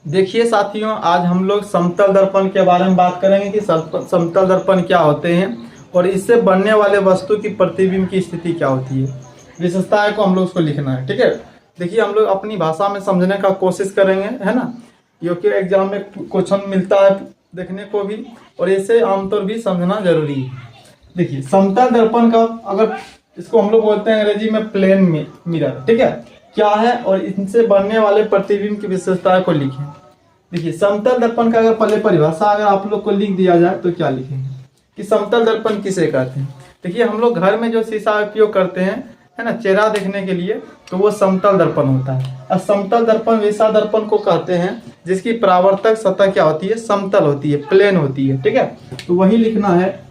देखिए साथियों, आज हम लोग समतल दर्पण के बारे में बात करेंगे कि समतल दर्पण क्या होते हैं और इससे बनने वाले वस्तु की प्रतिबिंब की स्थिति क्या होती है। विशेषताएं को हम लोग उसको लिखना है, ठीक है। देखिए हम लोग अपनी भाषा में समझने का कोशिश करेंगे, है ना, क्योंकि एग्जाम में क्वेश्चन मिलता है देखने को भी, और इसे आमतौर भी समझना जरूरी है। देखिए समतल दर्पण का, अगर इसको हम लोग बोलते हैं अंग्रेजी में प्लेन मिरर, ठीक है, क्या है और इनसे बनने वाले प्रतिबिंब की विशेषताएं को लिखें। देखिए समतल दर्पण का अगर पहले परिभाषा अगर आप लोग को लिख दिया जाए तो क्या लिखेंगे कि समतल दर्पण किसे कहते हैं। देखिए हम लोग घर में जो शीशा उपयोग करते हैं, है ना, चेहरा देखने के लिए, तो वो समतल दर्पण होता है। और समतल दर्पण वैसा दर्पण को कहते हैं जिसकी परावर्तक सतह क्या होती है, समतल होती है, प्लेन होती है, ठीक है। तो वही लिखना है,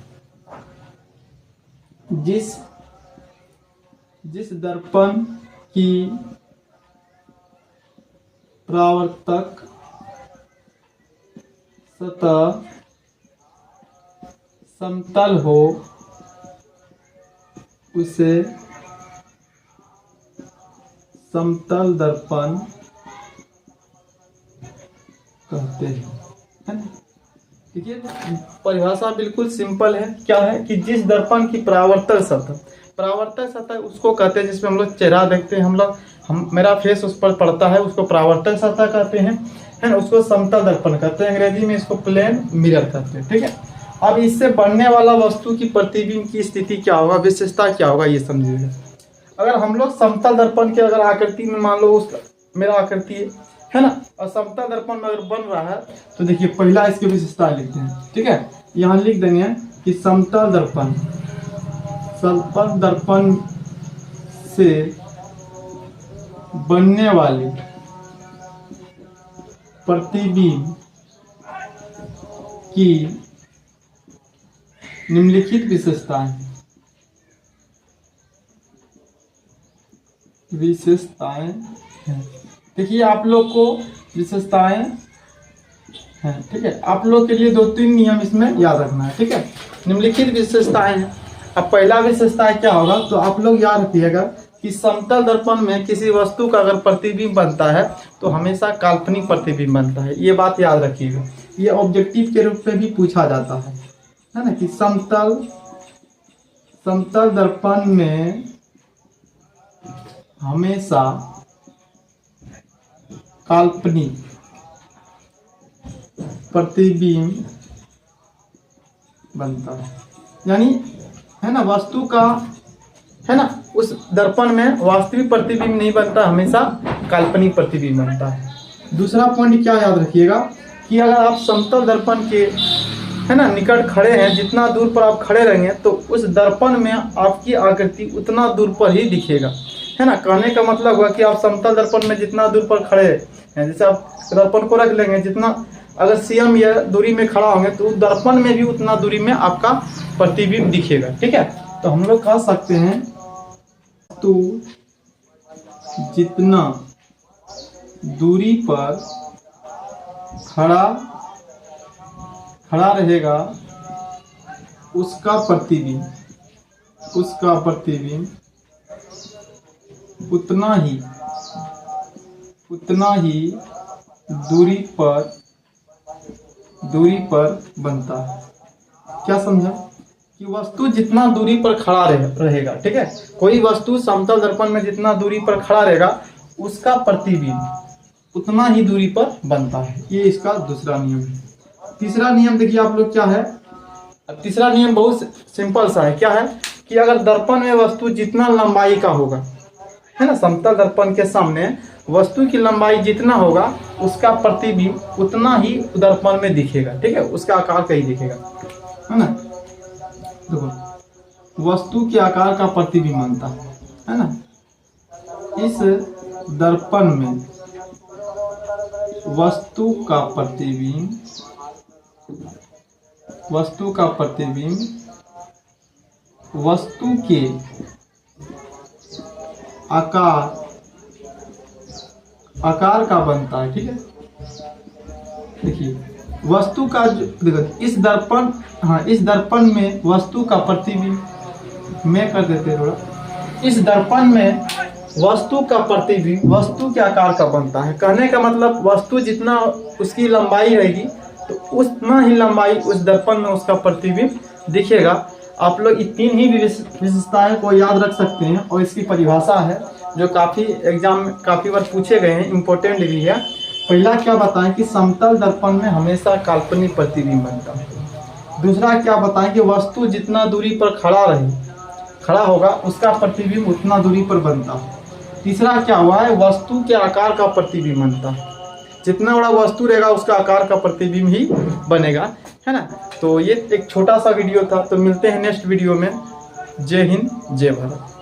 जिस दर्पण की परावर्तक सतह समतल हो उसे समतल दर्पण कहते हैं, है ना। देखिए परिभाषा बिल्कुल सिंपल है, क्या है कि जिस दर्पण की परावर्तक सतह उसको कहते हैं जिसमें हम लोग चेहरा देखते हैं, मेरा फेस उस पर पड़ता है, उसको परावर्तक सतह कहते हैं, है ना। उसको समतल दर्पण कहते हैं, अंग्रेजी में इसको प्लेन मिरर कहते हैं, ठीक है। अब इससे बनने वाला वस्तु की प्रतिबिंब की स्थिति क्या होगा, विशेषता क्या होगा, ये समझिएगा। अगर हम लोग समतल दर्पण के अगर आकृति में मान लो मेरा आकृति है ना, और समतल दर्पण में अगर बन रहा है तो देखिए पहला इसकी विशेषता लिखते हैं, ठीक है। यहाँ लिख देंगे कि समतल दर्पण से बनने वाली प्रतिबिंब की निम्नलिखित विशेषताएं हैं। देखिए आप लोग को विशेषताएं हैं, ठीक है। आप लोग के लिए 2-3 नियम इसमें याद रखना है, ठीक है। निम्नलिखित विशेषताएं हैं। अब पहला विशेषता क्या होगा, तो आप लोग याद रखिएगा कि समतल दर्पण में किसी वस्तु का अगर प्रतिबिंब बनता है तो हमेशा काल्पनिक प्रतिबिंब बनता है, ये बात याद रखिएगा। ये ऑब्जेक्टिव के रूप में भी पूछा जाता है ना, कि समतल दर्पण में हमेशा काल्पनिक प्रतिबिंब बनता है, यानी है ना, वस्तु का, है ना, उस दर्पण में वास्तविक प्रतिबिंब नहीं बनता, हमेशा काल्पनिक प्रतिबिंब बनता है। दूसरा पॉइंट क्या याद रखिएगा कि अगर आप समतल दर्पण के, है ना, निकट खड़े हैं, जितना दूर पर आप खड़े रहेंगे तो उस दर्पण में आपकी आकृति उतना दूर पर ही दिखेगा, है ना। कहने का मतलब हुआ कि आप समतल दर्पण में जितना दूर पर खड़े हैं, जैसे आप दर्पण को रख लेंगे, जितना अगर सीएम या दूरी में खड़ा होंगे तो दर्पण में भी उतना दूरी में आपका प्रतिबिंब दिखेगा, ठीक है। तो हम लोग कह सकते हैं तो जितना दूरी पर खड़ा रहेगा उसका प्रतिबिंब उतना ही दूरी पर बनता है। क्या समझा कि वस्तु जितना दूरी पर खड़ा रहेगा, ठीक है, कोई वस्तु समतल दर्पण में जितना दूरी पर खड़ा रहेगा उसका प्रतिबिंब उतना ही दूरी पर बनता है, ये इसका दूसरा नियम है। तीसरा नियम देखिए आप लोग क्या है, तीसरा नियम बहुत सिंपल सा है, क्या है कि अगर दर्पण में वस्तु जितना लंबाई का होगा, है ना, समतल दर्पण के सामने वस्तु की लंबाई जितना होगा उसका प्रतिबिंब उतना ही दर्पण में दिखेगा, ठीक है, उसका आकार कहीं दिखेगा, है ना। देखो वस्तु के आकार का प्रतिबिंब बनता है ना। इस दर्पण में वस्तु का प्रतिबिंब वस्तु के आकार का बनता है, ठीक है। देखिए वस्तु का देखो इस दर्पण में वस्तु का प्रतिबिंब में कर देते हैं थोड़ा। इस दर्पण में वस्तु का प्रतिबिंब वस्तु के आकार का बनता है। कहने का मतलब वस्तु जितना उसकी लंबाई रहेगी तो उतना ही लंबाई उस दर्पण में उसका प्रतिबिंब दिखेगा। आप लोग इन तीन ही विशेषताएं को याद रख सकते हैं और इसकी परिभाषा है जो काफ़ी एग्जाम में काफ़ी बार पूछे गए हैं, इम्पोर्टेंट भी है। पहला क्या बताएं कि समतल दर्पण में हमेशा काल्पनिक प्रतिबिंब बनता है। दूसरा क्या बताएं कि वस्तु जितना दूरी पर खड़ा होगा उसका प्रतिबिंब उतना दूरी पर बनता है। तीसरा क्या हुआ है, वस्तु के आकार का प्रतिबिंब बनता है। जितना बड़ा वस्तु रहेगा उसका आकार का प्रतिबिंब ही बनेगा, है ना। तो ये एक छोटा सा वीडियो था, तो मिलते हैं नेक्स्ट वीडियो में। जय हिंद, जय भारत।